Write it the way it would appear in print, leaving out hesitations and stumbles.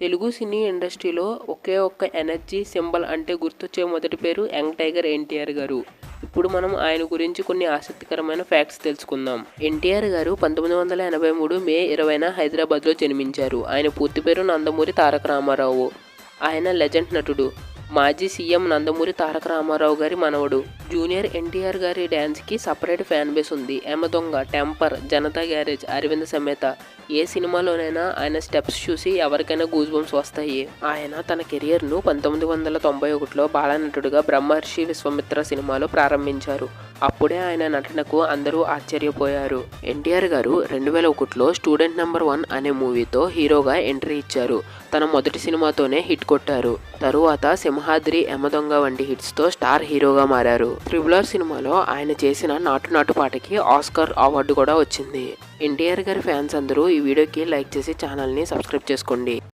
తెలుగు సినీ ఇండస్ట్రీలో ఒకే ఒక్క energy symbol అంటే గుర్తొచ్చే మొదటి పేరు యంగ్ టైగర్ ఎన్టీఆర్ గారు. ఇప్పుడు మనం ఆయన గురించి కొన్ని ఆసక్తికరమైన ఫ్యాక్ట్స్ తెలుసుకుందాం. ఎన్టీఆర్ గారు 1983 మే 20న హైదరాబాద్లో జన్మించారు. ఆయన పూర్తి పేరు నందమూరి తారక రామారావు. ఆయన లెజెండ్ నటుడు. మాజీ సీఎం నందమూరి తారక రామారావు గారి మనవడు. జూనియర్ ఎన్టీఆర్ గారి డ్యాన్స్కి సపరేట్ ఫ్యాన్ బేస్ ఉంది. యమ దొంగ, టెంపర్, జనతా గ్యారేజ్, అరవింద సమేత ఏ సినిమాలోనైనా ఆయన స్టెప్స్ చూసి ఎవరికైనా గూజ్ బంప్స్ వస్తాయి. ఆయన తన కెరియర్ను 1991లో బాలనటుడుగా బ్రహ్మర్షి విశ్వామిత్ర సినిమాలో ప్రారంభించారు. అప్పుడే ఆయన నటనకు అందరూ ఆశ్చర్యపోయారు. ఎన్టీఆర్ గారు 2001లో స్టూడెంట్ నెంబర్ 1 అనే మూవీతో హీరోగా ఎంట్రీ ఇచ్చారు. తన మొదటి సినిమాతోనే హిట్ కొట్టారు. తరువాత సింహాద్రి, యమదొంగ వంటి హిట్స్తో స్టార్ హీరోగా మారారు. RRR సినిమాలో ఆయన చేసిన నాటు నాటు పాటకి ఆస్కార్ అవార్డు కూడా వచ్చింది. ఎన్టీఆర్ గారి ఫ్యాన్స్ అందరూ ఈ వీడియోకి లైక్ చేసి ఛానల్ని సబ్స్క్రైబ్ చేసుకోండి.